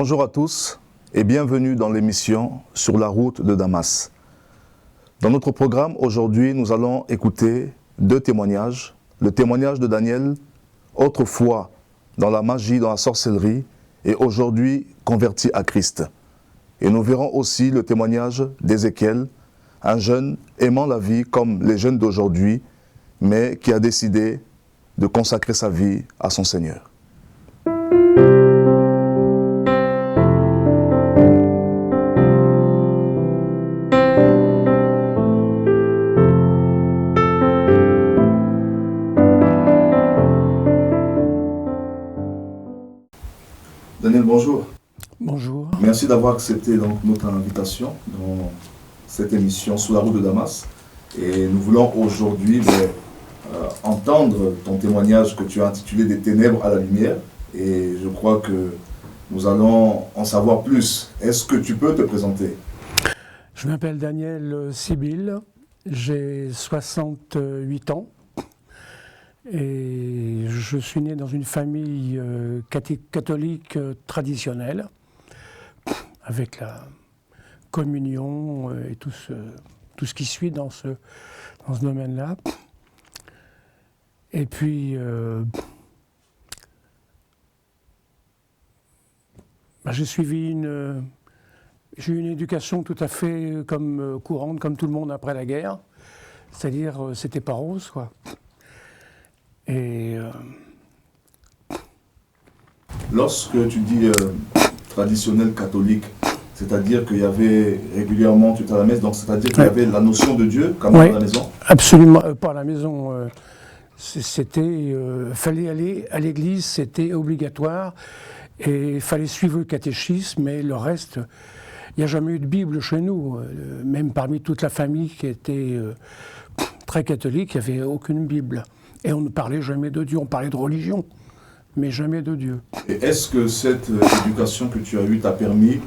Bonjour à tous et bienvenue dans l'émission Sur la route de Damas. Dans notre programme, aujourd'hui, nous allons écouter deux témoignages. Le témoignage de Daniel, autrefois dans la magie, dans la sorcellerie, et aujourd'hui converti à Christ. Et nous verrons aussi le témoignage d'Ézéchiel, un jeune aimant la vie comme les jeunes d'aujourd'hui, mais qui a décidé de consacrer sa vie à son Seigneur. Daniel, bonjour. Bonjour. Merci d'avoir accepté donc notre invitation dans cette émission Sous la route de Damas. Et nous voulons aujourd'hui entendre ton témoignage que tu as intitulé Des ténèbres à la lumière. Et je crois que nous allons en savoir plus. Est-ce que tu peux te présenter? Je m'appelle Daniel Sibyl, j'ai 68 ans et je suis né dans une famille catholique traditionnelle avec la communion et tout ce qui suit dans ce domaine-là. Et puis, j'ai suivi j'ai eu une éducation tout à fait comme courante, comme tout le monde après la guerre. C'est-à-dire, c'était pas rose, quoi. Et lorsque tu dis traditionnel catholique, c'est-à-dire qu'il y avait régulièrement, tu étais à la messe, donc c'est-à-dire qu'il y avait la notion de Dieu, comme à la maison? Absolument, pas à la maison. Fallait aller à l'église, c'était obligatoire, et il fallait suivre le catéchisme, mais le reste, il n'y a jamais eu de Bible chez nous, même parmi toute la famille qui était très catholique, il n'y avait aucune Bible. Et on ne parlait jamais de Dieu, on parlait de religion, mais jamais de Dieu. Et est-ce que cette éducation que tu as eue t'a permis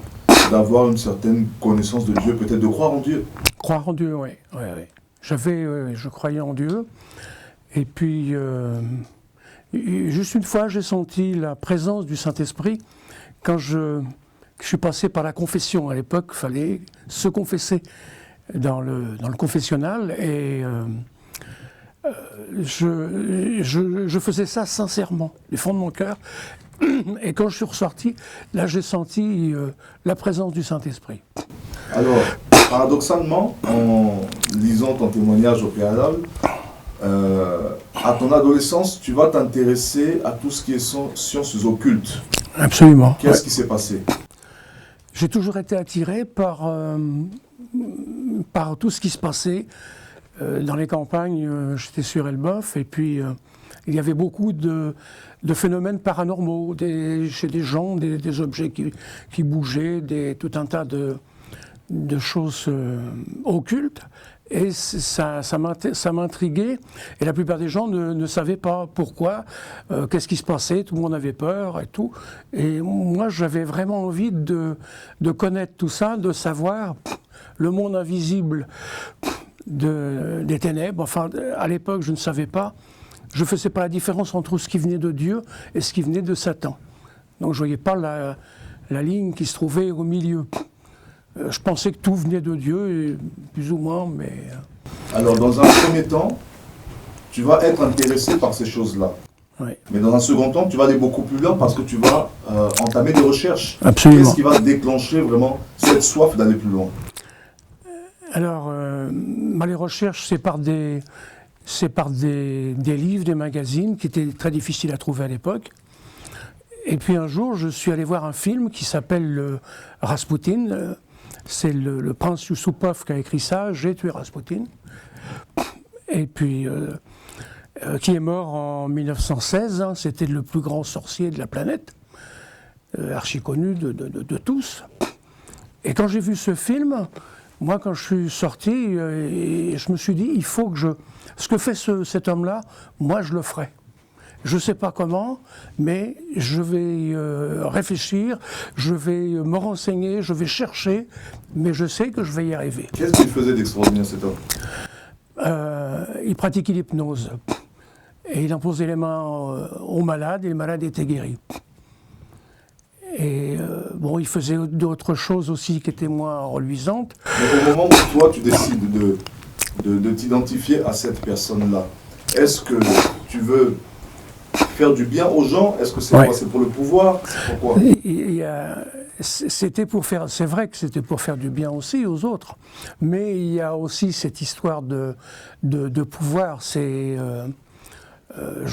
d'avoir une certaine connaissance de Dieu, peut-être de croire en Dieu? Croire en Dieu, oui. Je croyais en Dieu. Et puis, juste une fois, j'ai senti la présence du Saint-Esprit quand je suis passé par la confession. À l'époque, il fallait se confesser dans le confessionnal. Et je faisais ça sincèrement, du fond de mon cœur. Et quand je suis ressorti, là, j'ai senti la présence du Saint-Esprit. Alors, paradoxalement, en lisant ton témoignage au préalable, à ton adolescence, tu vas t'intéresser à tout ce qui est sciences occultes. Absolument. Qu'est-ce qui s'est passé? J'ai toujours été attiré par tout ce qui se passait dans les campagnes. J'étais sur Elbeuf et puis il y avait beaucoup de phénomènes paranormaux, chez des gens, des objets qui bougeaient, tout un tas de choses occultes. Et ça m'intriguait. Et la plupart des gens ne savaient pas pourquoi, qu'est-ce qui se passait, tout le monde avait peur et tout. Et moi, j'avais vraiment envie de connaître tout ça, de savoir le monde invisible des ténèbres. Enfin, à l'époque, je ne savais pas. Je ne faisais pas la différence entre ce qui venait de Dieu et ce qui venait de Satan. Donc je ne voyais pas la ligne qui se trouvait au milieu. Je pensais que tout venait de Dieu, plus ou moins, mais... Alors, dans un premier temps, tu vas être intéressé par ces choses-là. Oui. Mais dans un second temps, tu vas aller beaucoup plus loin parce que tu vas entamer des recherches. Absolument. Qu'est-ce qui va déclencher vraiment cette soif d'aller plus loin? Alors, les recherches, c'est par des livres, des magazines qui étaient très difficiles à trouver à l'époque. Et puis un jour, je suis allé voir un film qui s'appelle Rasputin. C'est le prince Yusupov qui a écrit ça, J'ai tué Rasputin. Et puis, qui est mort en 1916, hein, c'était le plus grand sorcier de la planète, archi connu de tous. Et quand j'ai vu ce film, moi quand je suis sorti, je me suis dit, il faut que ce que fait cet homme-là, moi je le ferai. Je ne sais pas comment, mais je vais réfléchir, je vais me renseigner, je vais chercher, mais je sais que je vais y arriver. Qu'est-ce qu'il faisait d'extraordinaire cet homme? Il pratiquait l'hypnose. Et il imposait les mains aux malades, et les malades étaient guéris. Et bon, il faisait d'autres choses aussi qui étaient moins reluisantes. Mais au moment où toi, tu décides de t'identifier à cette personne-là, est-ce que tu veux faire du bien aux gens? Est-ce que c'est Ouais. quoi? C'est pour le pouvoir? C'est pourquoi? C'était pour faire, c'est vrai que c'était pour faire du bien aussi aux autres, mais il y a aussi cette histoire de pouvoir. Je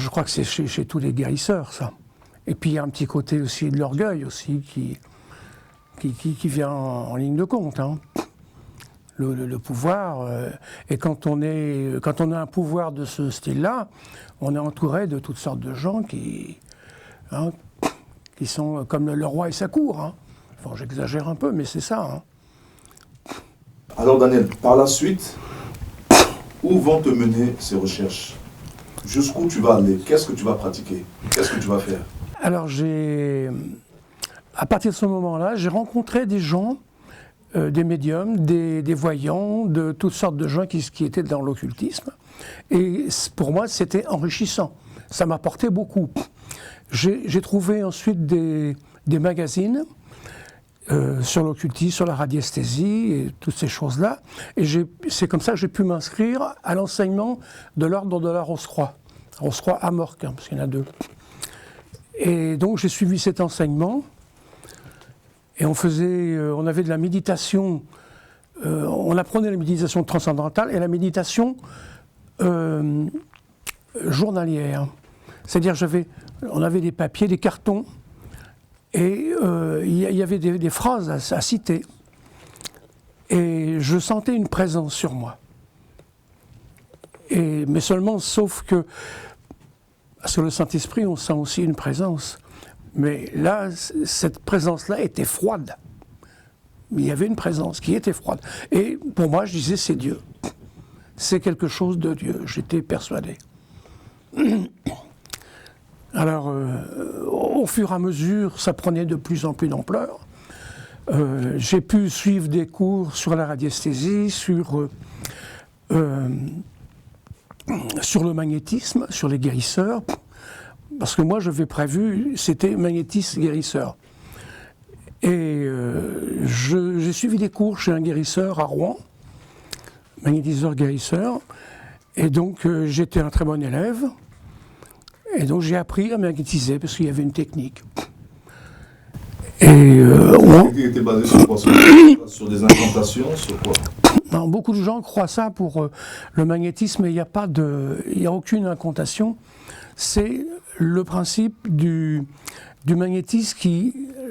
crois que c'est chez tous les guérisseurs, ça. Et puis il y a un petit côté aussi de l'orgueil aussi qui vient en ligne de compte. Hein. Le pouvoir, et quand on a un pouvoir de ce style-là, on est entouré de toutes sortes de gens qui sont comme le roi et sa cour. Hein. Enfin, j'exagère un peu, mais c'est ça. Hein. Alors Daniel, par la suite, où vont te mener ces recherches? Jusqu'où tu vas aller? Qu'est-ce que tu vas pratiquer? Qu'est-ce que tu vas faire? Alors à partir de ce moment-là, j'ai rencontré des gens, des médiums, des voyants, de toutes sortes de gens qui étaient dans l'occultisme. Et pour moi, c'était enrichissant. Ça m'apportait beaucoup. J'ai trouvé ensuite des magazines sur l'occultisme, sur la radiesthésie et toutes ces choses-là. Et c'est comme ça que j'ai pu m'inscrire à l'enseignement de l'ordre de la Rose-Croix. Rose-Croix à Morque, hein, parce qu'il y en a deux. Et donc j'ai suivi cet enseignement. Et on avait de la méditation, on apprenait la méditation transcendantale et la méditation journalière. C'est-à-dire on avait des papiers, des cartons, et il y avait des phrases à citer. Et je sentais une présence sur moi. Mais seulement, sauf que, sur le Saint-Esprit, on sent aussi une présence. Mais là, cette présence-là était froide. Il y avait une présence qui était froide. Et pour moi, je disais, c'est Dieu. C'est quelque chose de Dieu. J'étais persuadé. Alors, au fur et à mesure, ça prenait de plus en plus d'ampleur. J'ai pu suivre des cours sur la radiesthésie, sur le magnétisme, sur les guérisseurs. Parce que moi, j'avais prévu, c'était magnétiste guérisseur. Et j'ai suivi des cours chez un guérisseur à Rouen, magnétiseur guérisseur. Et donc, j'étais un très bon élève. Et donc, j'ai appris à magnétiser parce qu'il y avait une technique. Et La technique était basée sur quoi? Sur des incantations, sur quoi? Non, beaucoup de gens croient ça pour le magnétisme, mais il n'y a aucune incantation. C'est le principe du magnétisme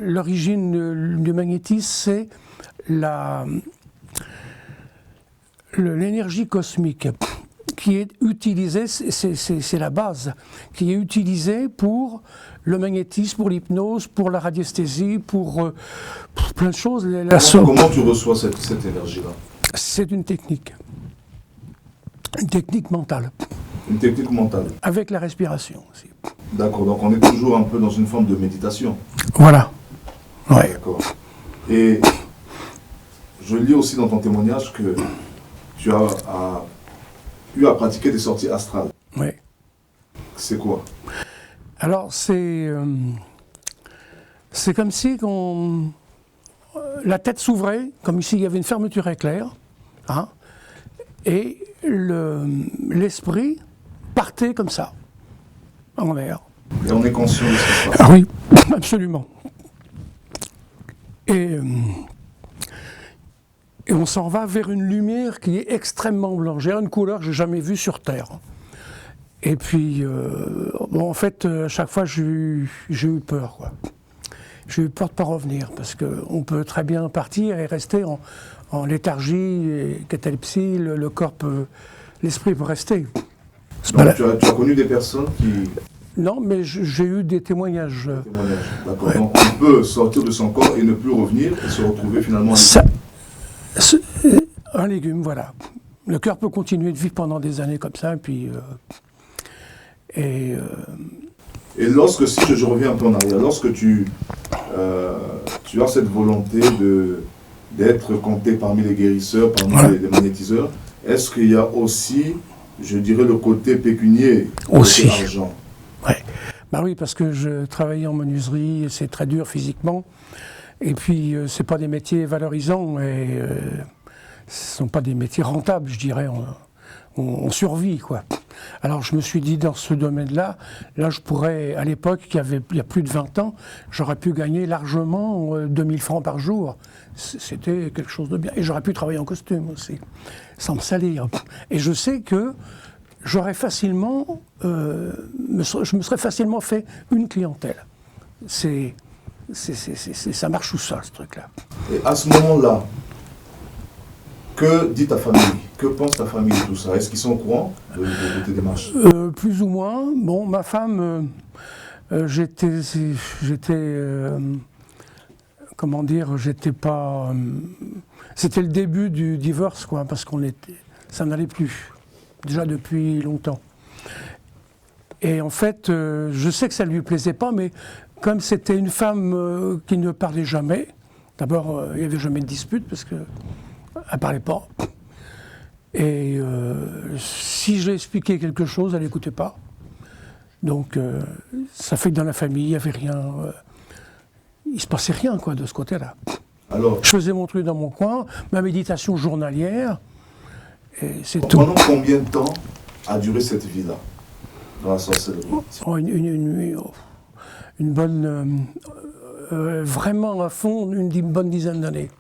l'origine du magnétisme, c'est l'énergie cosmique qui est utilisée, c'est la base, qui est utilisée pour le magnétisme, pour l'hypnose, pour la radiesthésie, pour plein de choses. Comment tu reçois cette énergie-là? C'est une technique mentale. Une technique mentale. Avec la respiration aussi. D'accord, donc on est toujours un peu dans une forme de méditation. Voilà. Ouais. D'accord. Et je lis aussi dans ton témoignage que tu as eu à pratiquer des sorties astrales. Oui. C'est quoi? Alors c'est comme si la tête s'ouvrait, comme ici il y avait une fermeture éclair, hein, et l'esprit partait comme ça, en l'air. Et on est conscient de ce qui se passe. Ah oui, absolument. Et on s'en va vers une lumière qui est extrêmement blanche. J'ai une couleur que je n'ai jamais vue sur Terre. Et puis, en fait, à chaque fois, j'ai eu peur, quoi. J'ai eu peur de ne pas revenir, parce qu'on peut très bien partir et rester en léthargie, et catalepsie, le corps l'esprit peut rester. Donc, tu as connu des personnes qui... Non, mais j'ai eu des témoignages. D'accord. Ouais. Donc on peut sortir de son corps et ne plus revenir et se retrouver finalement un légume, voilà. Le cœur peut continuer de vivre pendant des années comme ça, et puis... Et lorsque, si je reviens un peu en arrière, lorsque tu as cette volonté d'être compté parmi les guérisseurs, parmi les magnétiseurs, est-ce qu'il y a aussi, je dirais, le côté pécunier, aussi, le côté argent? Ouais. Bah oui, parce que je travaillais en menuiserie, c'est très dur physiquement. Et puis, c'est pas des métiers valorisants et ce sont pas des métiers rentables, je dirais. On survit, quoi. Alors, je me suis dit, dans ce domaine-là, là, je pourrais, à l'époque, il y a plus de 20 ans, j'aurais pu gagner largement 2000 francs par jour. C'était quelque chose de bien. Et j'aurais pu travailler en costume aussi, sans me salir. Et je sais que j'aurais facilement, je me serais facilement fait une clientèle. Ça marche tout ça, ce truc-là. Et à ce moment-là, que dit ta famille? Que pense ta famille de tout ça? Est-ce qu'ils sont au courant de tes démarches? Plus ou moins. Bon, ma femme, comment dire, j'étais pas... c'était le début du divorce, quoi, parce ça n'allait plus, déjà depuis longtemps. Et en fait, je sais que ça ne lui plaisait pas, mais comme c'était une femme qui ne parlait jamais, d'abord, il n'y avait jamais de dispute, parce qu'elle ne parlait pas. Et si j'ai expliqué quelque chose, elle n'écoutait pas. Donc, ça fait que dans la famille, il n'y avait rien... il ne se passait rien, quoi, de ce côté-là. Alors, je faisais mon truc dans mon coin, ma méditation journalière, et c'est tout. Pendant combien de temps a duré cette vie-là, dans la sorcellerie? Une bonne... vraiment à fond, une bonne dizaine d'années.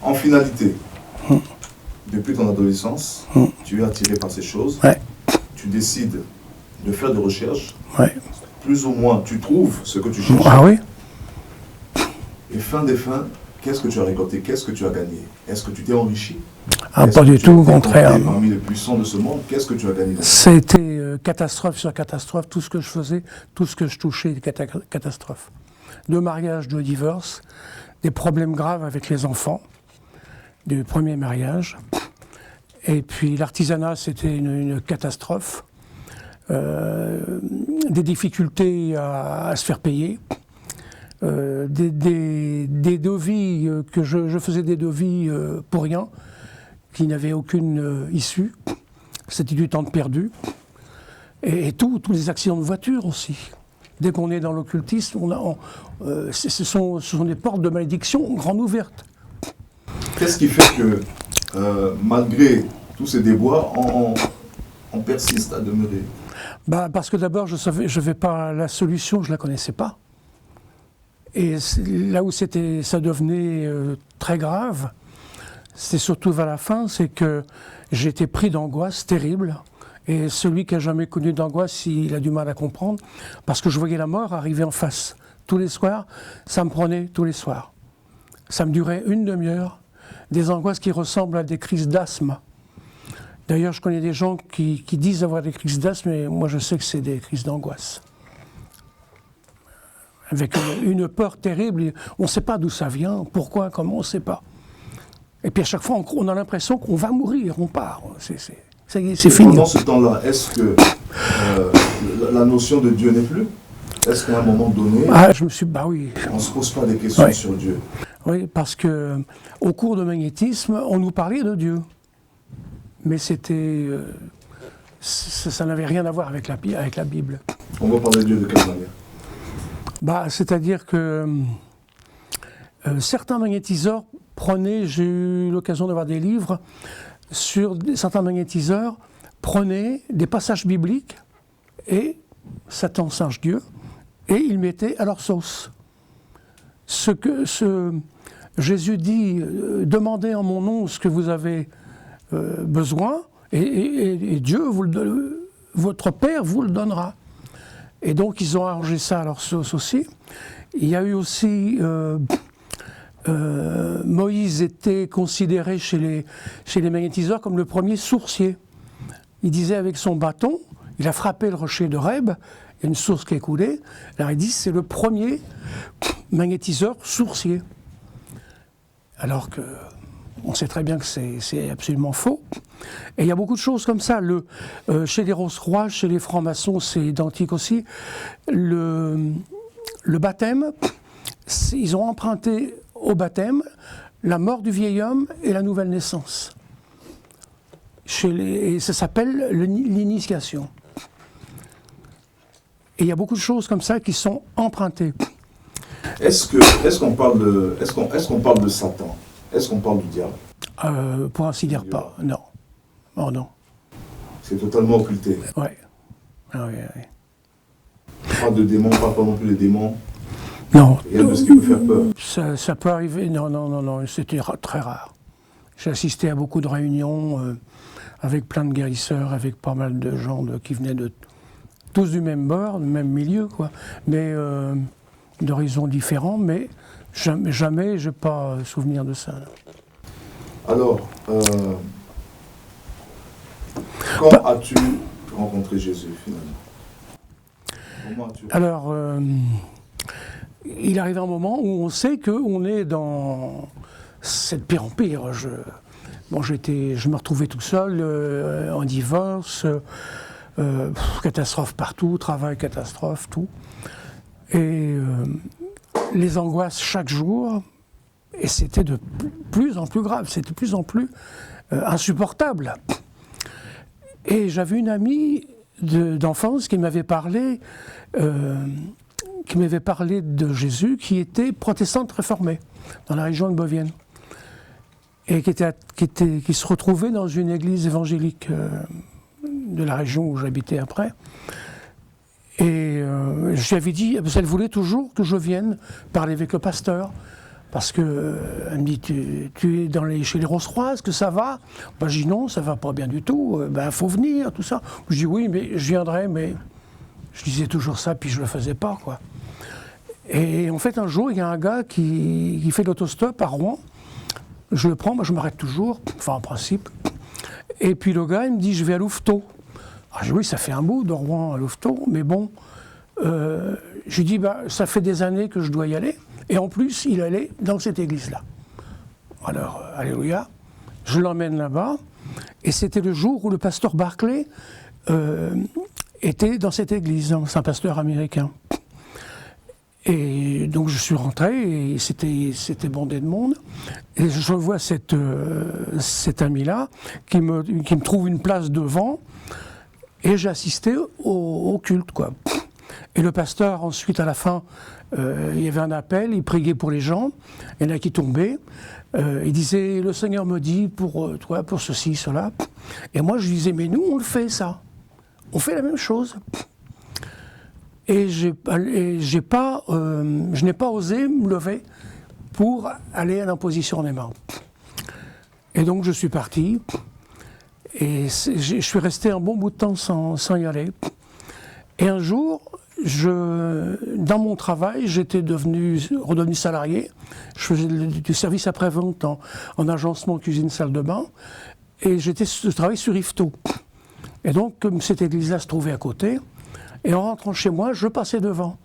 En finalité, depuis ton adolescence, tu es attiré par ces choses, ouais. Tu décides de faire des recherches, ouais. Plus ou moins tu trouves ce que tu cherches. Ah oui. Et fin des fins, qu'est-ce que tu as récolté? Qu'est-ce que tu as gagné? Est-ce que tu t'es enrichi? Ah, pas du tout, au contraire. Parmi les puissants de ce monde, qu'est-ce que tu as gagné? C'était catastrophe sur catastrophe, tout ce que je faisais, tout ce que je touchais, catastrophe. De mariage, de divorce, des problèmes graves avec les enfants, du premier mariage. Et puis l'artisanat, c'était une catastrophe. Des difficultés à se faire payer. Des devis, que je faisais des devis pour rien, qui n'avaient aucune issue. C'était du temps de perdu. Et tous les accidents de voiture aussi. Dès qu'on est dans l'occultisme, ce sont des portes de malédiction grandes ouvertes. Qu'est-ce qui fait que, malgré tous ces déboires, on persiste à demeurer? Parce que d'abord, je savais pas la solution, je la connaissais pas. Et là où ça devenait très grave, c'est surtout vers la fin, c'est que j'étais pris d'angoisse terrible. Et celui qui n'a jamais connu d'angoisse, il a du mal à comprendre, parce que je voyais la mort arriver en face. Tous les soirs, ça me prenait tous les soirs. Ça me durait une demi-heure, des angoisses qui ressemblent à des crises d'asthme. D'ailleurs, je connais des gens qui disent avoir des crises d'asthme, mais moi je sais que c'est des crises d'angoisse. Avec une peur terrible, on ne sait pas d'où ça vient, pourquoi, comment, on ne sait pas. Et puis à chaque fois, on a l'impression qu'on va mourir, on part. C'est fini. Pendant ce temps-là, est-ce que la notion de Dieu n'est plus? Est-ce qu'à un moment donné, oui. On ne se pose pas des questions sur Dieu? Oui, parce qu'au cours de magnétisme, on nous parlait de Dieu. Mais c'était... ça n'avait rien à voir avec la Bible. On va parler de Dieu de quelle manière? C'est-à-dire que certains magnétiseurs prenaient, j'ai eu l'occasion d'avoir des livres, certains magnétiseurs prenaient des passages bibliques et Satan, singe Dieu, et ils mettaient à leur sauce. Jésus dit, demandez en mon nom ce que vous avez besoin, et Dieu, votre Père vous le donnera. Et donc ils ont arrangé ça à leur sauce aussi. Il y a eu aussi... Moïse était considéré chez les magnétiseurs comme le premier sourcier. Il disait avec son bâton, il a frappé le rocher de Reb, il y a une source qui est coulée, alors il dit c'est le premier magnétiseur sourcier. Alors que on sait très bien que c'est absolument faux. Et il y a beaucoup de choses comme ça. Chez les Rose-Croix, chez les francs-maçons, c'est identique aussi. Le baptême, ils ont emprunté au baptême la mort du vieil homme et la nouvelle naissance. Et ça s'appelle l'initiation. Et il y a beaucoup de choses comme ça qui sont empruntées. Est-ce qu'on parle de Satan? Est-ce qu'on parle du diable? Pour ainsi dire pas, non. Oh non. C'est totalement occulté. Ouais. Ah, oui, oui. Pas de démons, pas non plus les démons. Non. Rien de ce qui peut faire peur. Ça peut arriver, non, c'était très rare. J'ai assisté à beaucoup de réunions avec plein de guérisseurs, avec pas mal de gens qui venaient tous du même bord, du même milieu, quoi. Mais d'horizons différents, mais jamais je n'ai pas souvenir de ça. Alors, quand as-tu rencontré Jésus finalement? Comment as-tu... Alors, il arrive un moment où on sait qu'on est dans cette pire en pire. Je me retrouvais tout seul, en divorce, catastrophe partout, travail, catastrophe, tout. Et les angoisses chaque jour, et c'était de plus en plus grave, c'était de plus en plus insupportable. Et j'avais une amie d'enfance qui m'avait parlé de Jésus, qui était protestante réformée dans la région de Bovienne, et qui se retrouvait dans une église évangélique de la région où j'habitais après. Et je lui avais dit, elle voulait toujours que je vienne parler avec le pasteur, parce que elle me dit, tu es chez les Rosroises, que ça va? Ben, je dis non, ça va pas bien du tout, faut venir, tout ça. Je dis oui, mais je viendrai, mais je disais toujours ça, puis je le faisais pas, quoi. Et en fait, un jour, il y a un gars qui fait l'autostop à Rouen. Je le prends, moi je m'arrête toujours, enfin en principe. Et puis le gars, il me dit, je vais à Louveteau. Ah, je dis, oui, ça fait un bout de Rouen à Louveteau, mais bon, je lui dis, ça fait des années que je dois y aller. Et en plus, il allait dans cette église-là. Alors, alléluia, je l'emmène là-bas. Et c'était le jour où le pasteur Barclay était dans cette église, hein, c'est un pasteur américain. Et donc je suis rentré, et c'était bondé de monde. Et je vois cet ami-là qui me trouve une place devant. Et j'ai assisté au culte, quoi. Et le pasteur, ensuite, à la fin, il y avait un appel, il priait pour les gens, il y en a qui tombaient. Il disait, le Seigneur me dit pour toi, pour ceci, cela. Et moi, je disais, mais nous, on le fait, ça. On fait la même chose. Et je n'ai pas osé me lever pour aller à l'imposition des mains. Et donc, je suis parti. Et je suis resté un bon bout de temps sans y aller. Et un jour, dans mon travail, j'étais redevenu salarié. Je faisais du service après-vente en agencement, cuisine, salle de bain. Et je travaillais sur Yvetot. Et donc, comme cette église-là se trouvait à côté, et en rentrant chez moi, je passais devant.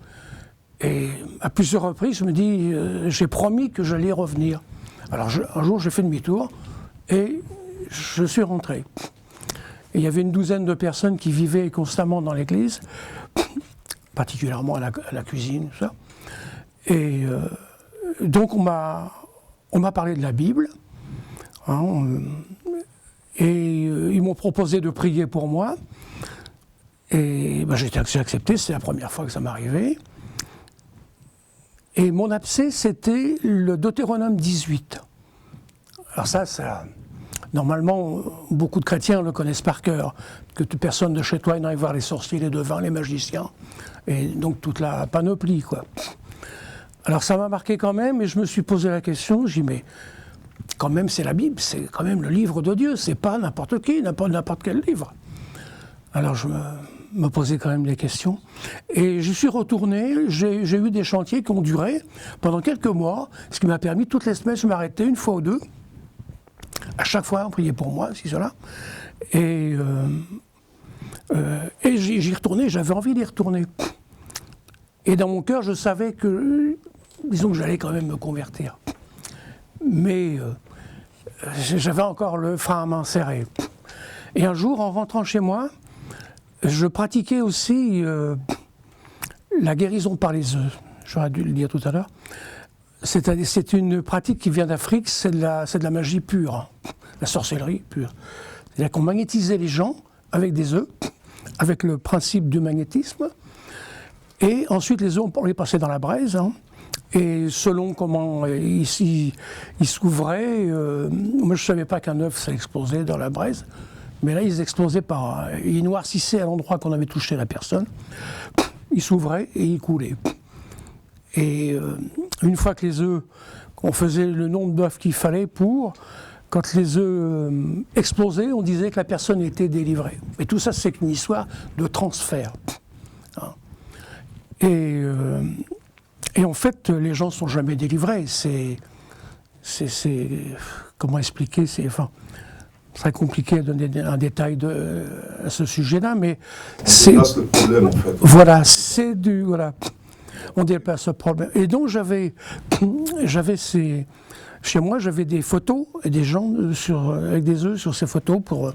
Et à plusieurs reprises, je me dis, j'ai promis que j'allais revenir. Alors un jour, j'ai fait demi-tour et je suis rentré. Et il y avait une douzaine de personnes qui vivaient constamment dans l'église, particulièrement à la cuisine, tout ça. Et donc on m'a parlé de la Bible, hein, et ils m'ont proposé de prier pour moi. Et j'ai accepté, c'est la première fois que ça m'arrivait. Et mon abcès, c'était le Deutéronome 18. Alors ça, normalement, beaucoup de chrétiens le connaissent par cœur, que toute personne de chez toi n'aille voir les sorciers, les devins, les magiciens, et donc toute la panoplie, quoi. Alors ça m'a marqué quand même, et je me suis posé la question, j'ai dit, mais quand même c'est la Bible, c'est quand même le livre de Dieu, c'est pas n'importe qui, n'importe quel livre. Alors je me posais quand même des questions. Et je suis retourné, j'ai eu des chantiers qui ont duré pendant quelques mois, ce qui m'a permis, toutes les semaines, je m'arrêtais une fois ou deux. À chaque fois, on priait pour moi, si cela. Et j'y retournais, j'avais envie d'y retourner. Et dans mon cœur, je savais que, disons que j'allais quand même me convertir. Mais j'avais encore le frein à main serré. Et un jour, en rentrant chez moi, je pratiquais aussi la guérison par les œufs. J'aurais dû le dire tout à l'heure. C'est une pratique qui vient d'Afrique, c'est de la magie pure, la sorcellerie pure. C'est-à-dire qu'on magnétisait les gens avec des œufs, avec le principe du magnétisme, Et ensuite, les œufs, on les passait dans la braise. Hein. Et selon comment ils s'ouvraient, moi je ne savais pas qu'un œuf ça explosait dans la braise, mais là ils explosaient pas. Ils noircissaient à l'endroit qu'on avait touché la personne, ils s'ouvraient et ils coulaient. Et une fois que les œufs, on faisait le nombre d'œufs qu'il fallait quand les œufs explosaient, on disait que la personne était délivrée. Et tout ça c'est une histoire de transfert. Hein. Et en fait, les gens ne sont jamais délivrés. Comment expliquer, c'est très compliqué de donner un détail à ce sujet-là, mais c'est le problème en fait. Voilà, on déplace le problème. Et donc chez moi, j'avais des photos et des gens avec des œufs sur ces photos pour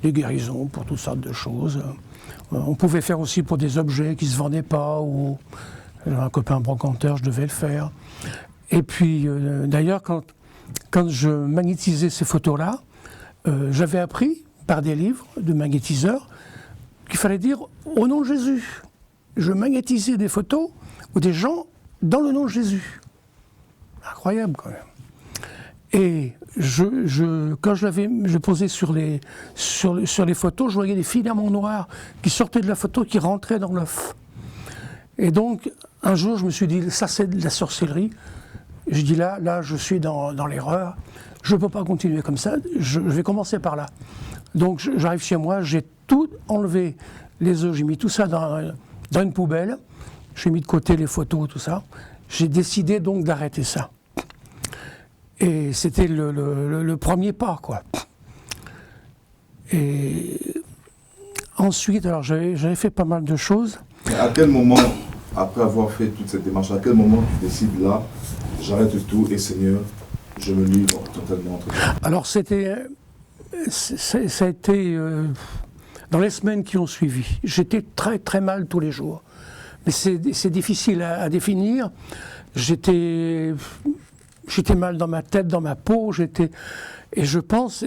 des guérisons, pour toutes sortes de choses. On pouvait faire aussi pour des objets qui ne se vendaient pas ou un copain brocanteur, je devais le faire. Et puis, d'ailleurs, quand je magnétisais ces photos-là, j'avais appris par des livres de magnétiseurs qu'il fallait dire « au nom de Jésus ». Je magnétisais des photos ou des gens dans le nom de Jésus. Incroyable, quand même. Et quand je posais sur les photos, je voyais des filaments noirs qui sortaient de la photo, qui rentraient dans l'œuf. Et donc, un jour, je me suis dit, ça c'est de la sorcellerie. Je dis là, je suis dans l'erreur. Je ne peux pas continuer comme ça. Je vais commencer par là. Donc, j'arrive chez moi, j'ai tout enlevé, les œufs, j'ai mis tout ça dans une poubelle. J'ai mis de côté les photos, tout ça. J'ai décidé donc d'arrêter ça. Et c'était le premier pas, quoi. Et ensuite, alors j'avais fait pas mal de choses. Mais à quel moment, après avoir fait toute cette démarche, à quel moment tu décides là, j'arrête tout et Seigneur, je me livre totalement entre toi? Alors ça a été dans les semaines qui ont suivi. J'étais très très mal tous les jours. Mais c'est difficile à définir. J'étais mal dans ma tête, dans ma peau. Et je pense,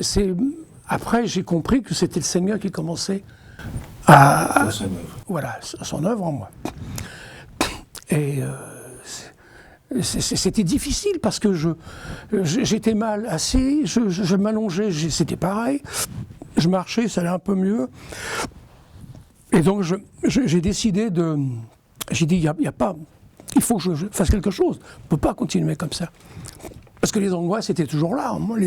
après j'ai compris que c'était le Seigneur qui commençait à son œuvre. Voilà, son œuvre en moi. Et c'était difficile parce que j'étais mal assis, je m'allongeais, c'était pareil. Je marchais, ça allait un peu mieux. Et donc j'ai décidé j'ai dit, il faut que je fasse quelque chose. On ne peut pas continuer comme ça. Parce que les angoisses étaient toujours là. Moi,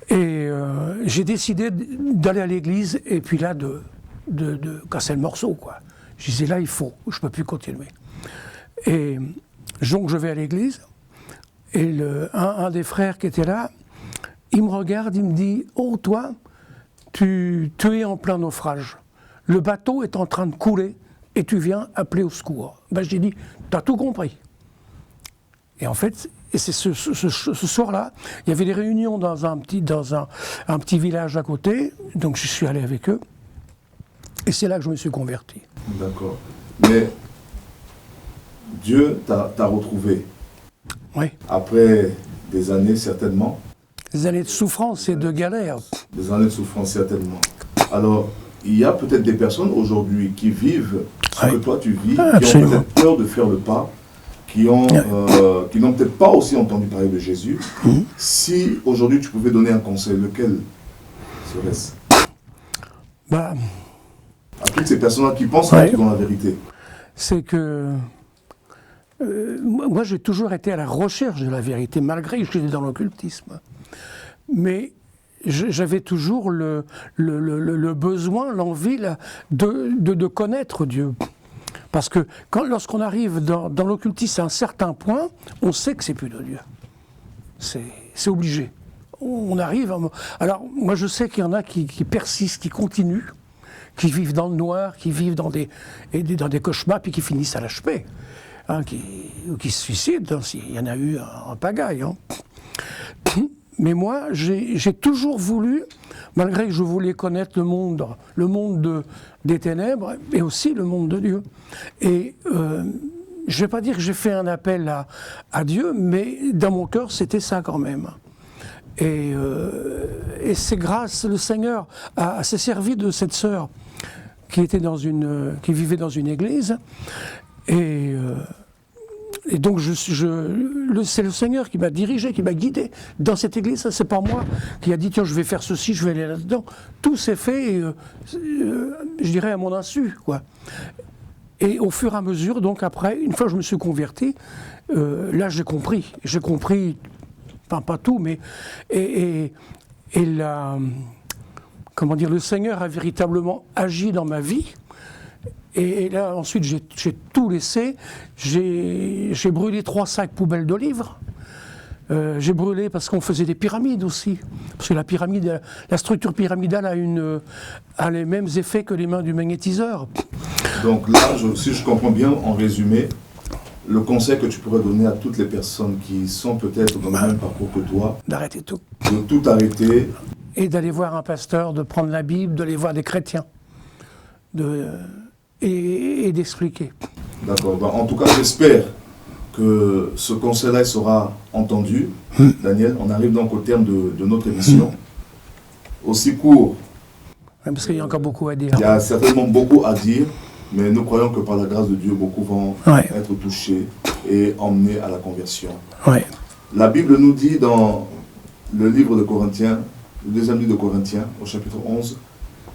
j'ai décidé d'aller à l'église et puis là, de casser le morceau, quoi. Je disais, là, je ne peux plus continuer. Et donc, je vais à l'église et un des frères qui était là, il me regarde, il me dit, oh, toi, tu es en plein naufrage. Le bateau est en train de couler et tu viens appeler au secours. Ben, j'ai dit, tu as tout compris. Et en fait, c'est ce soir-là, il y avait des réunions dans un petit village à côté, donc je suis allé avec eux, et c'est là que je me suis converti. D'accord. Mais Dieu t'a retrouvé. Oui. Après des années, certainement. Des années de souffrance et de galère. Des années de souffrance, certainement. Alors, il y a peut-être des personnes aujourd'hui qui vivent ce que toi tu vis, qui ont peut-être peur de faire le pas, qui n'ont peut-être pas aussi entendu parler de Jésus. Si aujourd'hui tu pouvais donner un conseil, lequel serait-ce? À toutes ces personnes-là qui pensent qu'ils ont la vérité. C'est que moi j'ai toujours été à la recherche de la vérité, malgré que j'étais dans l'occultisme. Mais j'avais toujours le besoin, l'envie de connaître Dieu. Parce que lorsqu'on arrive dans l'occultisme à un certain point, on sait que c'est plus de Dieu. C'est obligé. On arrive. Alors, moi, je sais qu'il y en a qui persistent, qui continuent, qui vivent dans le noir, qui vivent dans des cauchemars, puis qui finissent à l'HP, qui se suicident. Il y en a eu en pagaille. Hein. Mais moi, j'ai toujours voulu, malgré que je voulais connaître le monde des ténèbres, et aussi le monde de Dieu. Et je ne vais pas dire que j'ai fait un appel à Dieu, mais dans mon cœur, c'était ça quand même. Et c'est grâce, le Seigneur s'est servi de cette sœur qui vivait dans une église, Et donc c'est le Seigneur qui m'a dirigé, qui m'a guidé dans cette église. Ça, c'est pas moi qui a dit tiens, je vais faire ceci, je vais aller là-dedans. Tout s'est fait, je dirais, à mon insu, quoi. Et au fur et à mesure, donc après, une fois que je me suis converti, là j'ai compris. J'ai compris, enfin, pas tout, mais comment dire, le Seigneur a véritablement agi dans ma vie. Et là, ensuite, j'ai tout laissé. J'ai brûlé 3 sacs poubelles de livres. J'ai brûlé parce qu'on faisait des pyramides aussi. Parce que la structure pyramidale a les mêmes effets que les mains du magnétiseur. Donc là, si je comprends bien, en résumé, le conseil que tu pourrais donner à toutes les personnes qui sont peut-être dans le même parcours que toi, d'arrêter tout. De tout arrêter. Et d'aller voir un pasteur, de prendre la Bible, d'aller voir des chrétiens. Et d'expliquer. D'accord. Ben, en tout cas, j'espère que ce conseil-là sera entendu. Daniel, on arrive donc au terme de notre émission. Aussi court. Parce qu'il y a encore beaucoup à dire. Il y a certainement beaucoup à dire, mais nous croyons que par la grâce de Dieu, beaucoup vont être touchés et emmenés à la conversion. Ouais. La Bible nous dit dans le livre de Corinthiens, le deuxième livre de Corinthiens, au chapitre 11,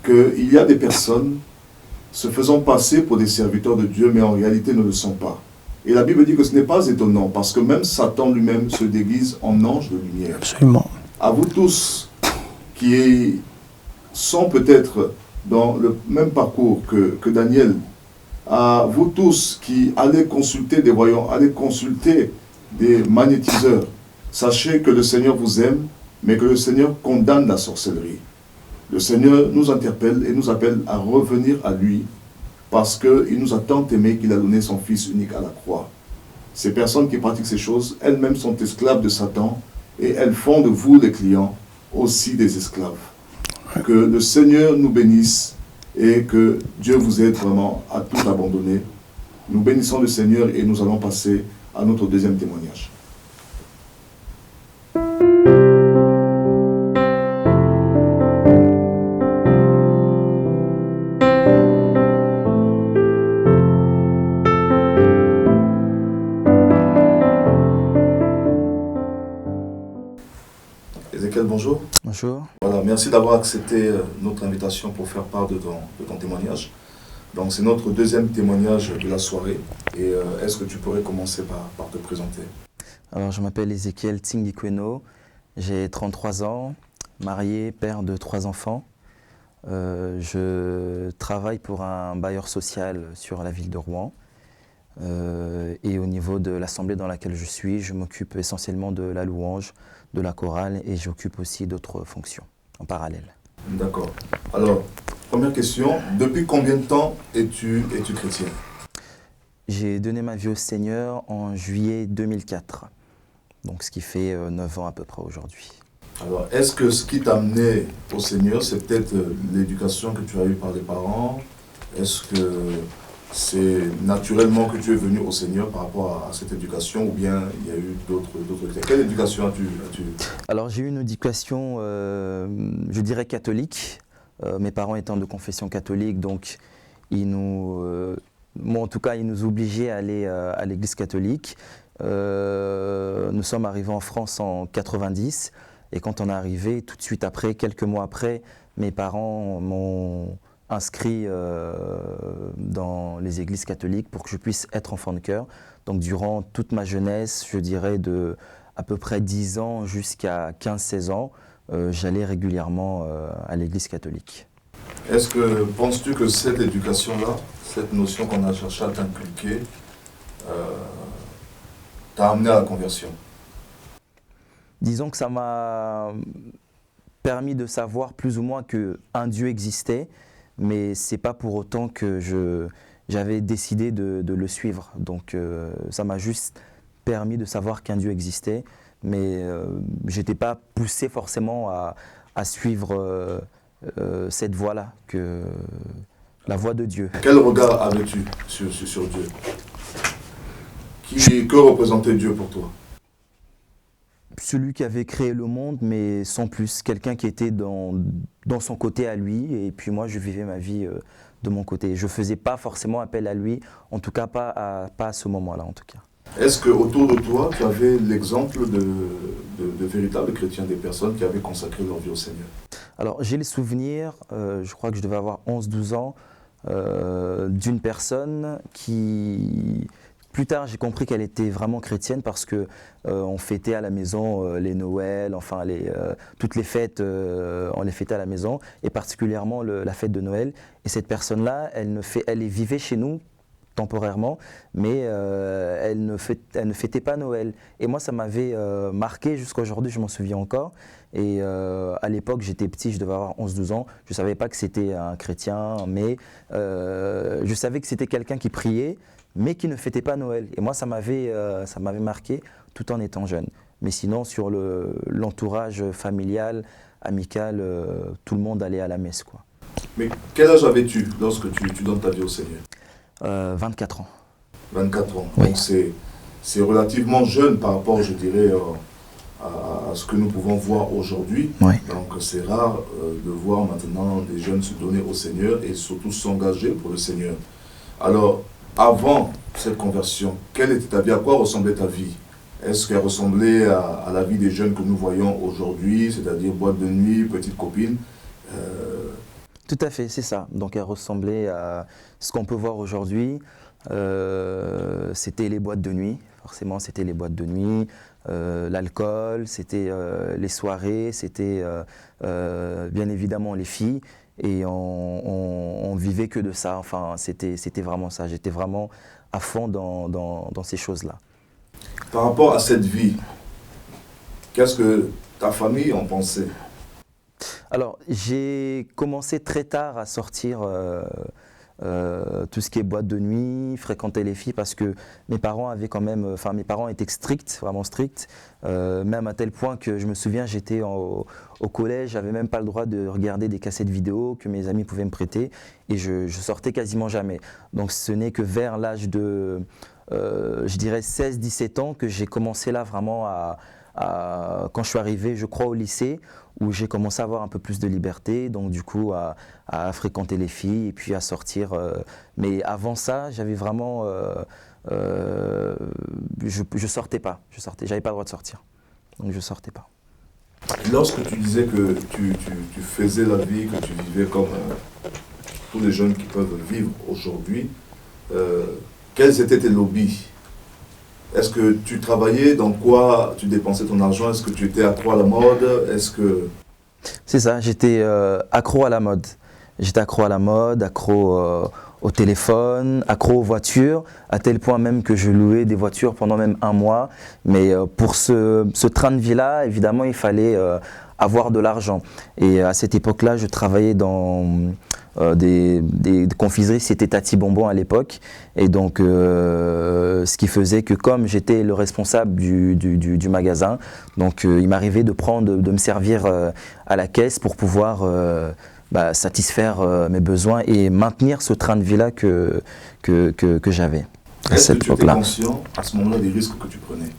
qu'il y a des personnes se faisant passer pour des serviteurs de Dieu, mais en réalité ne le sont pas. Et la Bible dit que ce n'est pas étonnant, parce que même Satan lui-même se déguise en ange de lumière. Absolument. À vous tous qui sont peut-être dans le même parcours que Daniel, à vous tous qui allez consulter des voyants, allez consulter des magnétiseurs, sachez que le Seigneur vous aime, mais que le Seigneur condamne la sorcellerie. Le Seigneur nous interpelle et nous appelle à revenir à lui parce qu'il nous a tant aimé qu'il a donné son Fils unique à la croix. Ces personnes qui pratiquent ces choses, elles-mêmes sont esclaves de Satan et elles font de vous, les clients, aussi des esclaves. Que le Seigneur nous bénisse et que Dieu vous aide vraiment à tout abandonner. Nous bénissons le Seigneur et nous allons passer à notre deuxième témoignage. Ézéchiel, bonjour. Bonjour. Voilà, merci d'avoir accepté notre invitation pour faire part de ton témoignage. Donc c'est notre deuxième témoignage de la soirée. Et est-ce que tu pourrais commencer par te présenter? Alors je m'appelle Ézéchiel Tsingikweno, j'ai 33 ans, marié, père de 3 enfants. Je travaille pour un bailleur social sur la ville de Rouen. Et au niveau de l'assemblée dans laquelle je suis, je m'occupe essentiellement de la louange, de la chorale et j'occupe aussi d'autres fonctions en parallèle. D'accord. Alors, première question, depuis combien de temps es-tu chrétien? J'ai donné ma vie au Seigneur en juillet 2004, donc ce qui fait 9 ans à peu près aujourd'hui. Alors, est-ce que ce qui t'a amené au Seigneur, c'est peut-être l'éducation que tu as eue par les parents? Est-ce que c'est naturellement que tu es venu au Seigneur par rapport à cette éducation ou bien il y a eu d'autres... Quelle éducation as-tu? Alors j'ai eu une éducation, je dirais catholique, mes parents étant de confession catholique, donc moi en tout cas ils nous obligeaient à aller à l'église catholique. Nous sommes arrivés en France en 90 et quand on est arrivé, tout de suite après, quelques mois après, mes parents m'ont inscrit dans les églises catholiques pour que je puisse être enfant de chœur. Donc durant toute ma jeunesse, je dirais de à peu près 10 ans jusqu'à 15-16 ans, j'allais régulièrement à l'église catholique. Penses-tu que cette éducation-là, cette notion qu'on a cherché à t'inculquer, t'a amené à la conversion? Disons que ça m'a permis de savoir plus ou moins qu'un Dieu existait, mais c'est pas pour autant que j'avais décidé de le suivre. Donc ça m'a juste permis de savoir qu'un Dieu existait, mais j'étais pas poussé forcément à suivre cette voie-là, la voie de Dieu. Quel regard avais-tu sur Dieu? Que représentait Dieu pour toi? Celui qui avait créé le monde, mais sans plus. Quelqu'un qui était dans son côté à lui, et puis moi je vivais ma vie de mon côté. Je ne faisais pas forcément appel à lui, en tout cas pas à ce moment-là en tout cas. Est-ce qu'autour de toi, tu avais l'exemple de véritables chrétiens, des personnes qui avaient consacré leur vie au Seigneur? Alors j'ai les souvenirs, je crois que je devais avoir 11-12 ans, d'une personne qui... Plus tard, j'ai compris qu'elle était vraiment chrétienne parce que on fêtait à la maison les Noëls, enfin toutes les fêtes, on les fêtait à la maison, et particulièrement la fête de Noël. Et cette personne-là, elle vivait chez nous temporairement, mais elle ne fêtait pas Noël. Et moi, ça m'avait marqué jusqu'à aujourd'hui, je m'en souviens encore. Et à l'époque, j'étais petit, je devais avoir 11-12 ans. Je ne savais pas que c'était un chrétien, mais je savais que c'était quelqu'un qui priait, mais qui ne fêtait pas Noël. Et moi, ça m'avait marqué tout en étant jeune. Mais sinon, sur l'entourage familial, amical, tout le monde allait à la messe, quoi. Mais quel âge avais-tu lorsque tu donnes ta vie au Seigneur? 24 ans. 24 ans. Oui. Donc c'est relativement jeune par rapport, je dirais, à ce que nous pouvons voir aujourd'hui. Oui. Donc c'est rare de voir maintenant des jeunes se donner au Seigneur et surtout s'engager pour le Seigneur. Alors, avant cette conversion, quelle était ta vie? À quoi ressemblait ta vie? Est-ce qu'elle ressemblait à la vie des jeunes que nous voyons aujourd'hui, c'est-à-dire boîte de nuit, petite copine? Tout à fait, c'est ça. Donc elle ressemblait à ce qu'on peut voir aujourd'hui. C'était les boîtes de nuit, forcément c'était les boîtes de nuit, l'alcool, c'était les soirées, c'était bien évidemment les filles. Et on vivait que de ça, enfin c'était vraiment ça, j'étais vraiment à fond dans ces choses-là. Par rapport à cette vie, qu'est-ce que ta famille en pensait? Alors j'ai commencé très tard à sortir tout ce qui est boîte de nuit, fréquenter les filles parce que mes parents avaient quand même, enfin mes parents étaient stricts, vraiment stricts, même à tel point que je me souviens j'étais au collège, j'avais même pas le droit de regarder des cassettes vidéo que mes amis pouvaient me prêter et je sortais quasiment jamais. Donc ce n'est que vers l'âge de, je dirais 16-17 ans que j'ai commencé là vraiment quand je suis arrivé, je crois, au lycée, où j'ai commencé à avoir un peu plus de liberté, donc du coup à fréquenter les filles et puis à sortir. Mais avant ça, j'avais vraiment, je sortais pas, j'avais pas le droit de sortir, donc je sortais pas. Lorsque tu disais que tu faisais la vie, que tu vivais comme tous les jeunes qui peuvent vivre aujourd'hui, quels étaient tes lobbies? Est-ce que tu travaillais? Dans quoi tu dépensais ton argent? Est-ce que tu étais accro à la mode? Est-ce que... C'est ça, j'étais accro à la mode. J'étais accro à la mode, accro au téléphone, accro aux voitures, à tel point même que je louais des voitures pendant même un mois. Mais pour ce train de vie-là, évidemment, il fallait avoir de l'argent. Et à cette époque-là, je travaillais dans des confiseries, c'était Tati Bonbon à l'époque. Et donc, ce qui faisait que comme j'étais le responsable du magasin, donc il m'arrivait de me servir à la caisse pour pouvoir satisfaire mes besoins et maintenir ce train de vie-là que j'avais à Est-ce cette que tu étais époque-là. conscient à ce moment-là des risques que tu prenais?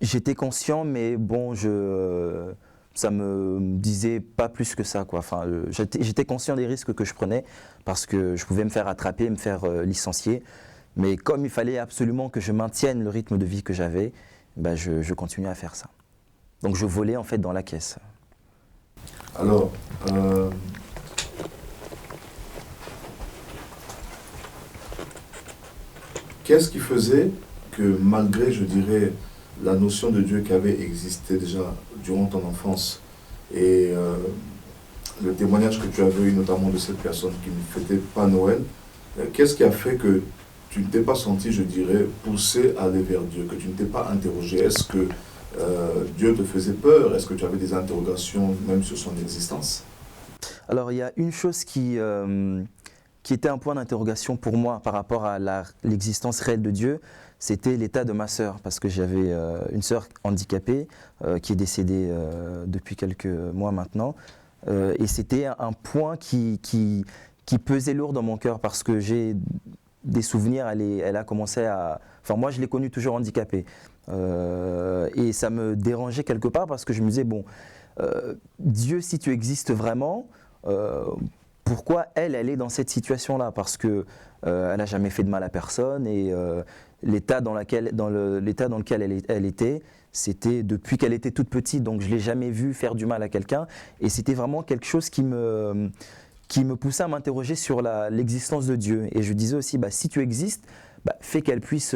J'étais conscient, mais bon, ça me disait pas plus que ça, quoi. Enfin, j'étais conscient des risques que je prenais parce que je pouvais me faire attraper, me faire licencier. Mais comme il fallait absolument que je maintienne le rythme de vie que j'avais, je continuais à faire ça. Donc je volais en fait dans la caisse. Alors, qu'est-ce qui faisait que malgré, je dirais, la notion de Dieu qui avait existé déjà durant ton enfance et le témoignage que tu avais eu notamment de cette personne qui ne fêtait pas Noël, qu'est-ce qui a fait que tu ne t'es pas senti, je dirais, poussé à aller vers Dieu, que tu ne t'es pas interrogé? Est-ce que Dieu te faisait peur? Est-ce que tu avais des interrogations même sur son existence? Alors il y a une chose qui était un point d'interrogation pour moi par rapport à l'existence réelle de Dieu, c'était l'état de ma sœur, parce que j'avais une sœur handicapée qui est décédée depuis quelques mois maintenant, et c'était un point qui pesait lourd dans mon cœur, parce que j'ai des souvenirs, elle a commencé à... Enfin moi je l'ai connue toujours handicapée, et ça me dérangeait quelque part, parce que je me disais, bon, Dieu, si tu existes vraiment, pourquoi elle est dans cette situation-là, parce que elle n'a jamais fait de mal à personne et l'état dans lequel elle était, c'était depuis qu'elle était toute petite, donc je ne l'ai jamais vue faire du mal à quelqu'un, et c'était vraiment quelque chose qui me poussait à m'interroger sur l'existence de Dieu. Et je disais aussi, si tu existes, fais qu'elle puisse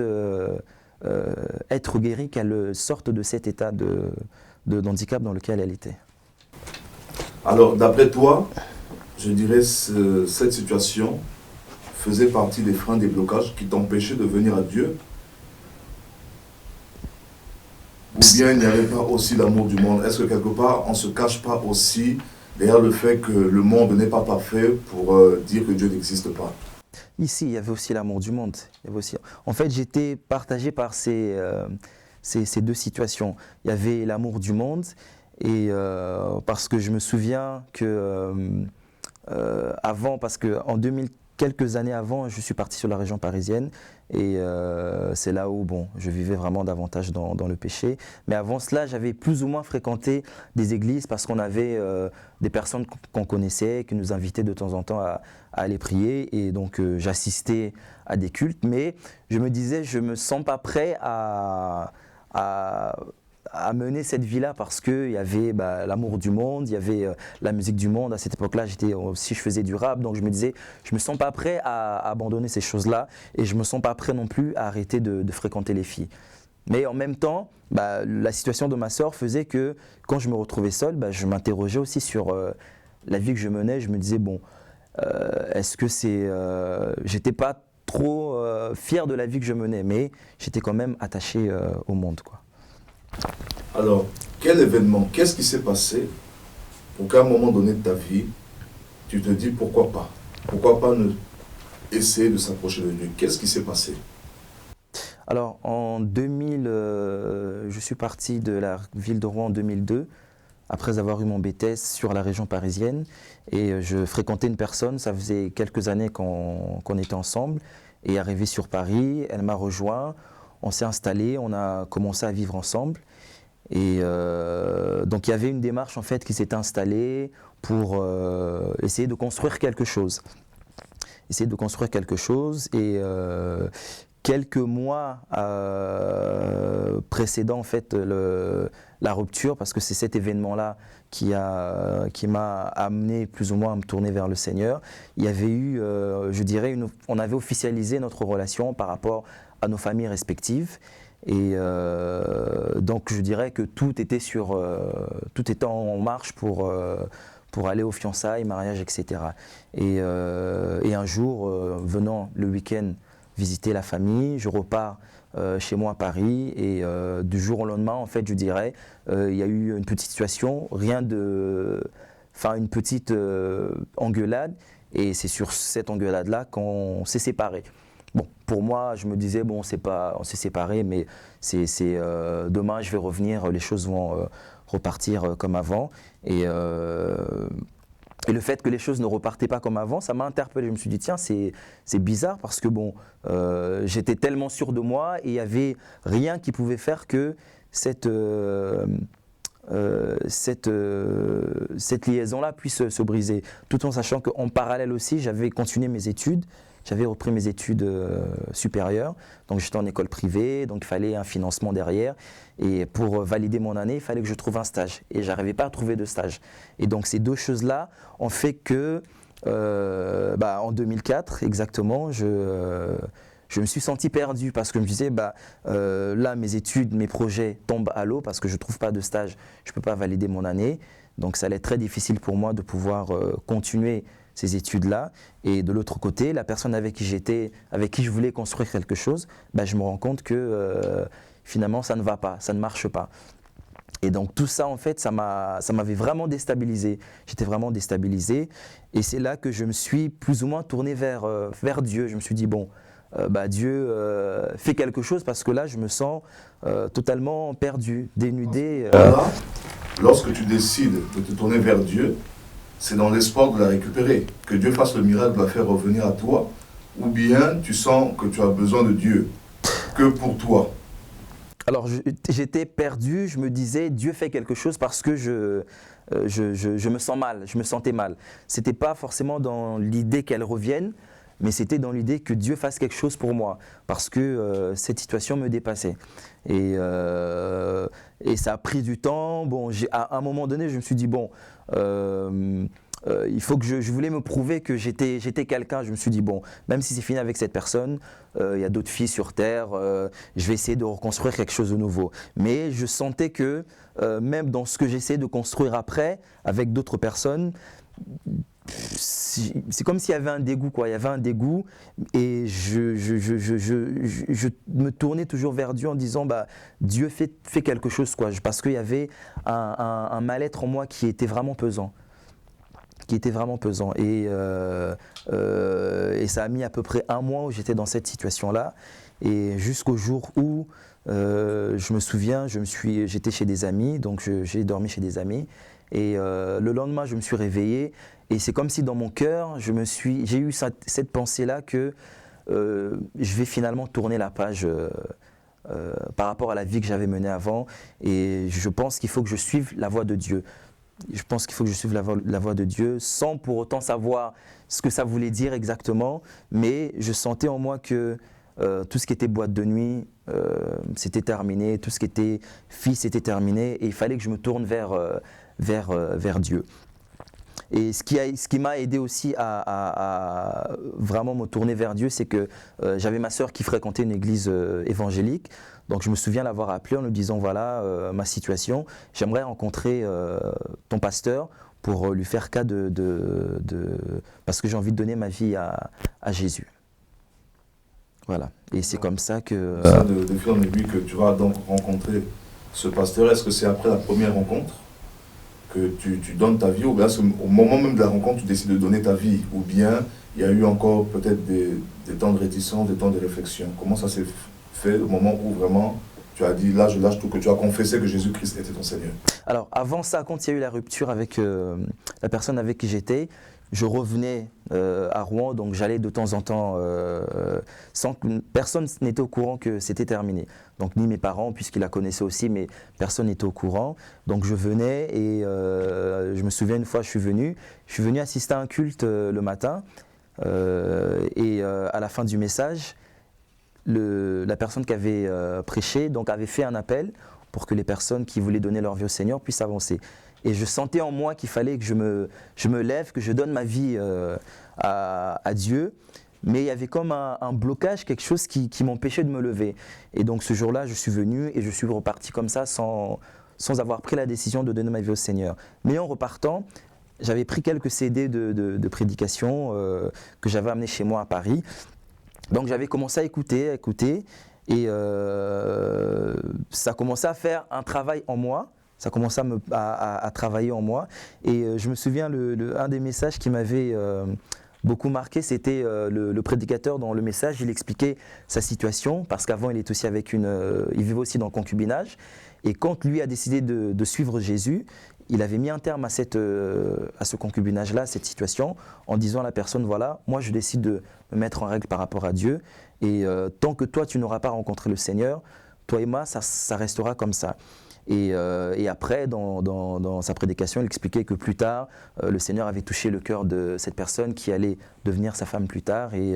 être guérie, qu'elle sorte de cet état d'handicap dans lequel elle était. Alors, d'après toi, je dirais cette situation faisait partie des freins, des blocages qui t'empêchaient de venir à Dieu? Ou bien il n'y avait pas aussi l'amour du monde? Est-ce que quelque part, on ne se cache pas aussi derrière le fait que le monde n'est pas parfait pour dire que Dieu n'existe pas? Ici, il y avait aussi l'amour du monde. En fait, j'étais partagé par ces deux situations. Il y avait l'amour du monde, et parce que je me souviens que avant, parce qu'en 2000, quelques années avant, je suis parti sur la région parisienne, et c'est là où je vivais vraiment davantage dans le péché. Mais avant cela, j'avais plus ou moins fréquenté des églises parce qu'on avait des personnes qu'on connaissait, qui nous invitaient de temps en temps à aller prier, et donc j'assistais à des cultes, mais je me disais, je ne me sens pas prêt à mener cette vie-là, parce qu'il y avait l'amour du monde, il y avait la musique du monde. À cette époque-là, je faisais du rap, donc je me disais, je ne me sens pas prêt à abandonner ces choses-là, et je ne me sens pas prêt non plus à arrêter de fréquenter les filles. Mais en même temps, la situation de ma sœur faisait que quand je me retrouvais seul, je m'interrogeais aussi sur la vie que je menais. Je me disais, est-ce que j'étais pas trop fier de la vie que je menais, mais j'étais quand même attaché au monde, quoi. Alors, quel événement, qu'est-ce qui s'est passé pour qu'à un moment donné de ta vie, tu te dis pourquoi pas? Pourquoi pas essayer de s'approcher de Dieu? Qu'est-ce qui s'est passé? Alors, en 2000, je suis parti de la ville de Rouen en 2002, après avoir eu mon BTS sur la région parisienne, et je fréquentais une personne. Ça faisait quelques années qu'on était ensemble, et arrivé sur Paris, elle m'a rejoint. On s'est installé, on a commencé à vivre ensemble, et donc il y avait une démarche en fait qui s'était installée pour essayer de construire quelque chose. Et quelques mois précédant en fait la rupture, parce que c'est cet événement-là qui m'a amené plus ou moins à me tourner vers le Seigneur, il y avait eu, je dirais, on avait officialisé notre relation par rapport à nos familles respectives, et donc je dirais que tout était en marche pour aller aux fiançailles, mariage, etc. Et un jour, venant le week-end visiter la famille, je repars chez moi à Paris, et du jour au lendemain, en fait, je dirais, il y a eu une petite situation, une petite engueulade, et c'est sur cette engueulade-là qu'on s'est séparés. Bon, pour moi, je me disais, on s'est séparés, mais c'est demain, je vais revenir, les choses vont repartir comme avant. Et le fait que les choses ne repartaient pas comme avant, ça m'a interpellé. Je me suis dit, tiens, c'est bizarre, parce que j'étais tellement sûr de moi, et il n'y avait rien qui pouvait faire que cette liaison-là puisse se briser. Tout en sachant qu'en parallèle aussi, j'avais continué mes études. J'avais repris mes études supérieures, donc j'étais en école privée, donc il fallait un financement derrière, et pour valider mon année, il fallait que je trouve un stage, et j'arrivais pas à trouver de stage. Et donc ces deux choses-là ont fait que, en 2004 exactement, je me suis senti perdu, parce que je me disais, là mes études, mes projets tombent à l'eau, parce que je trouve pas de stage, je peux pas valider mon année, donc ça allait être très difficile pour moi de pouvoir continuer ces études-là. Et de l'autre côté, la personne avec qui je voulais construire quelque chose, je me rends compte que finalement ça ne va pas, ça ne marche pas. Et donc tout ça, en fait, ça m'avait vraiment déstabilisé. J'étais vraiment déstabilisé, et c'est là que je me suis plus ou moins tourné vers Dieu. Je me suis dit, Dieu, fais quelque chose, parce que là je me sens totalement perdu, dénudé. Voilà, lorsque tu décides de te tourner vers Dieu, c'est dans l'espoir de la récupérer, que Dieu fasse le miracle de la faire revenir à toi, ou bien tu sens que tu as besoin de Dieu, que pour toi? Alors j'étais perdu, je me disais Dieu fait quelque chose parce que je me sens mal, je me sentais mal. C'était pas forcément dans l'idée qu'elle revienne, mais c'était dans l'idée que Dieu fasse quelque chose pour moi, parce que cette situation me dépassait. Et ça a pris du temps. Bon, à un moment donné, je me suis dit bon, il faut que je voulais me prouver que j'étais quelqu'un. Je me suis dit bon, même si c'est fini avec cette personne, il y a d'autres filles sur terre, je vais essayer de reconstruire quelque chose de nouveau. Mais je sentais que même dans ce que j'essayais de construire après, avec d'autres personnes, c'est comme s'il y avait un dégoût, quoi. Il y avait un dégoût et je me tournais toujours vers Dieu en disant bah, Dieu fait quelque chose, quoi, parce qu'il y avait un mal-être en moi qui était vraiment pesant. Et ça a mis à peu près 1 mois où j'étais dans cette situation-là, et jusqu'au jour où je me souviens, j'étais chez des amis, donc j'ai dormi chez des amis, et le lendemain je me suis réveillé, et c'est comme si dans mon cœur j'ai eu cette pensée-là que je vais finalement tourner la page par rapport à la vie que j'avais menée avant, et je pense qu'il faut que je suive la voie de Dieu. Je pense qu'il faut que je suive la voie de Dieu sans pour autant savoir ce que ça voulait dire exactement, mais je sentais en moi que tout ce qui était boîte de nuit, c'était terminé, tout ce qui était fille, c'était terminé, et il fallait que je me tourne vers Dieu. Et ce qui m'a aidé aussi à vraiment me tourner vers Dieu, c'est que j'avais ma sœur qui fréquentait une église évangélique. Donc je me souviens l'avoir appelée en lui disant voilà ma situation, j'aimerais rencontrer ton pasteur pour lui faire cas parce que j'ai envie de donner ma vie à Jésus. Voilà, et c'est comme ça que... Ça de fil en aiguille que tu vas donc rencontrer ce pasteur. Est-ce que c'est après la première rencontre que tu donnes ta vie, ou bien au moment même de la rencontre tu décides de donner ta vie, ou bien il y a eu encore peut-être des temps de réticence, des temps de réflexion? Comment ça s'est fait au moment où vraiment tu as dit là je lâche tout, que tu as confessé que Jésus-Christ était ton Seigneur? Alors avant ça, quand il y a eu la rupture avec la personne avec qui j'étais, je revenais à Rouen, donc j'allais de temps en temps sans que personne n'était au courant que c'était terminé. Donc ni mes parents, puisqu'ils la connaissaient aussi, mais personne n'était au courant. Donc je venais et je me souviens une fois je suis venu assister à un culte le matin et à la fin du message, la personne qui avait prêché donc avait fait un appel pour que les personnes qui voulaient donner leur vie au Seigneur puissent avancer. Et je sentais en moi qu'il fallait que je me lève, que je donne ma vie à Dieu. Mais il y avait comme un blocage, quelque chose qui m'empêchait de me lever. Et donc ce jour-là, je suis venu et je suis reparti comme ça sans avoir pris la décision de donner ma vie au Seigneur. Mais en repartant, j'avais pris quelques CD de prédication que j'avais amené chez moi à Paris. Donc j'avais commencé à écouter et ça commençait à faire un travail en moi. Ça commençait à travailler en moi. Et je me souviens, un des messages qui m'avait beaucoup marqué, c'était le prédicateur dans le message. Il expliquait sa situation, parce qu'avant, il était aussi il vivait aussi dans le concubinage. Et quand lui a décidé de suivre Jésus, il avait mis un terme à ce concubinage-là, à cette situation, en disant à la personne, voilà, moi je décide de me mettre en règle par rapport à Dieu. Et tant que toi, tu n'auras pas rencontré le Seigneur, toi et moi, ça restera comme ça. Et après, dans sa prédication, il expliquait que plus tard, le Seigneur avait touché le cœur de cette personne qui allait devenir sa femme plus tard. Et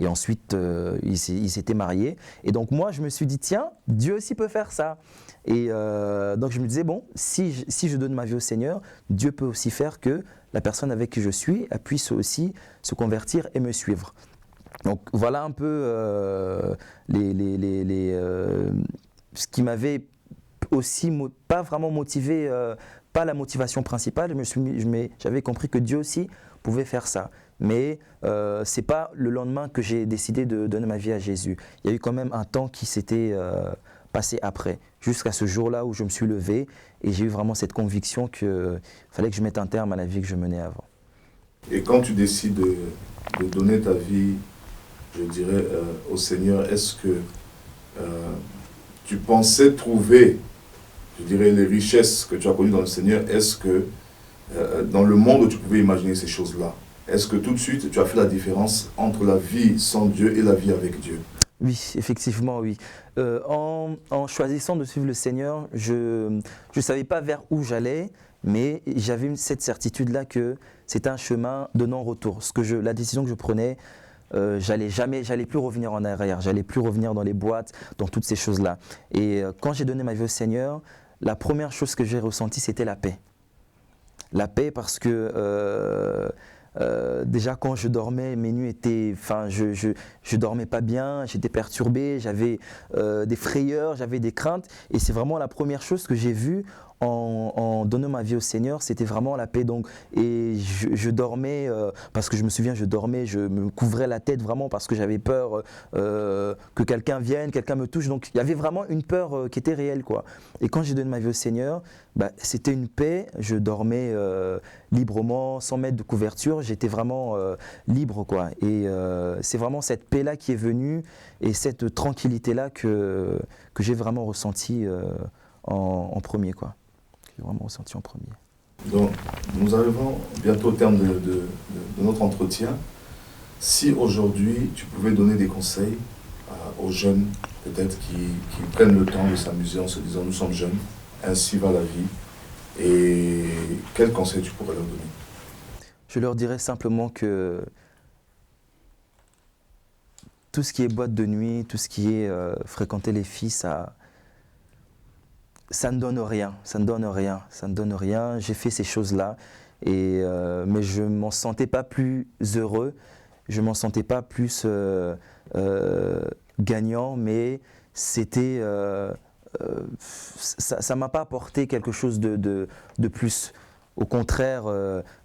ensuite, ils s'étaient mariés. Et donc moi, je me suis dit, tiens, Dieu aussi peut faire ça. Et donc je me disais, bon, si je donne ma vie au Seigneur, Dieu peut aussi faire que la personne avec qui je suis elle puisse aussi se convertir et me suivre. Donc voilà un peu ce qui m'avait aussi pas vraiment motivé, pas la motivation principale. J'avais compris que Dieu aussi pouvait faire ça. Mais c'est pas le lendemain que j'ai décidé de donner ma vie à Jésus. Il y a eu quand même un temps qui s'était passé après, jusqu'à ce jour-là où je me suis levé et j'ai eu vraiment cette conviction qu'il fallait que je mette un terme à la vie que je menais avant. Et quand tu décides de donner ta vie, je dirais, au Seigneur, est-ce que tu pensais trouver, je dirais, les richesses que tu as connues dans le Seigneur? Est-ce que dans le monde où tu pouvais imaginer ces choses-là, est-ce que tout de suite tu as fait la différence entre la vie sans Dieu et la vie avec Dieu? Oui, effectivement, oui. En choisissant de suivre le Seigneur, je ne savais pas vers où j'allais, mais j'avais cette certitude-là que c'était un chemin de non-retour. La décision que je prenais, j'allais plus revenir en arrière, j'allais plus revenir dans les boîtes, dans toutes ces choses-là. Et quand j'ai donné ma vie au Seigneur, la première chose que j'ai ressentie, c'était la paix. La paix parce que déjà quand je dormais, mes nuits étaient, je dormais pas bien, j'étais perturbé, j'avais des frayeurs, j'avais des craintes, et c'est vraiment la première chose que j'ai vue en donnant ma vie au Seigneur, c'était vraiment la paix. Donc, et je dormais, parce que je me souviens, je dormais, je me couvrais la tête vraiment parce que j'avais peur que quelqu'un vienne, quelqu'un me touche. Donc il y avait vraiment une peur qui était réelle, quoi. Et quand j'ai donné ma vie au Seigneur, c'était une paix, je dormais librement, sans mettre de couverture, j'étais vraiment libre, quoi. Et c'est vraiment cette paix-là qui est venue et cette tranquillité-là que j'ai vraiment ressentie en premier, quoi. J'ai vraiment ressenti en premier. Donc, nous arrivons bientôt au terme de notre entretien. Si aujourd'hui, tu pouvais donner des conseils aux jeunes, peut-être qui prennent le temps de s'amuser en se disant « nous sommes jeunes, ainsi va la vie », et quels conseils tu pourrais leur donner? Je leur dirais simplement que tout ce qui est boîte de nuit, tout ce qui est fréquenter les filles, ça ne donne rien, ça ne donne rien, ça ne donne rien. J'ai fait ces choses-là, mais je ne m'en sentais pas plus heureux, je ne m'en sentais pas plus gagnant, mais c'était, ça ne m'a pas apporté quelque chose de plus. Au contraire,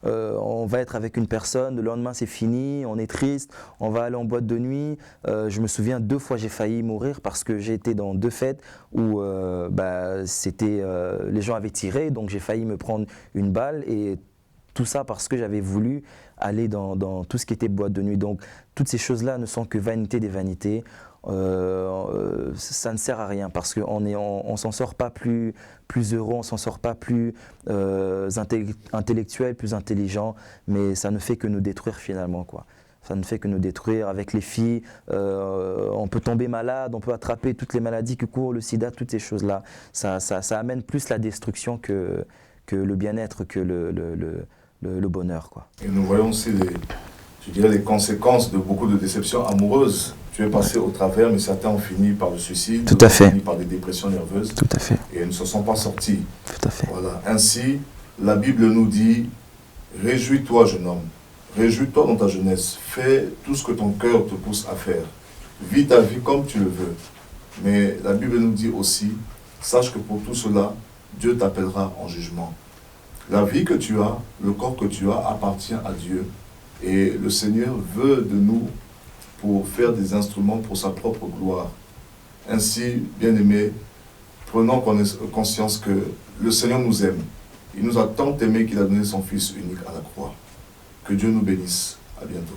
on va être avec une personne, le lendemain c'est fini, on est triste, on va aller en boîte de nuit. Je me souviens 2 fois j'ai failli mourir parce que j'ai été dans 2 fêtes où les gens avaient tiré, donc j'ai failli me prendre une balle, et tout ça parce que j'avais voulu aller dans tout ce qui était boîte de nuit. Donc toutes ces choses-là ne sont que vanité des vanités. Ça ne sert à rien parce qu'on s'en sort pas plus heureux, on s'en sort pas plus intellectuel, plus intelligent, mais ça ne fait que nous détruire finalement, quoi. Ça ne fait que nous détruire. Avec les filles, on peut tomber malade, on peut attraper toutes les maladies que court le sida, toutes ces choses-là. Ça amène plus la destruction que le bien-être, que le bonheur, quoi. Et nous voyons aussi les conséquences de beaucoup de déceptions amoureuses. Tu es passé au travers, mais certains ont fini par le suicide, tout à fait, ont fini par des dépressions nerveuses. Tout à fait. Et ne se sont pas sortis. Tout à fait. Voilà. Ainsi, la Bible nous dit, réjouis-toi, jeune homme, réjouis-toi dans ta jeunesse, fais tout ce que ton cœur te pousse à faire. Vis ta vie comme tu le veux. Mais la Bible nous dit aussi, sache que pour tout cela, Dieu t'appellera en jugement. La vie que tu as, le corps que tu as, appartient à Dieu. Et le Seigneur veut de nous pour faire des instruments pour sa propre gloire. Ainsi, bien-aimés, prenons conscience que le Seigneur nous aime. Il nous a tant aimés qu'il a donné son Fils unique à la croix. Que Dieu nous bénisse. À bientôt.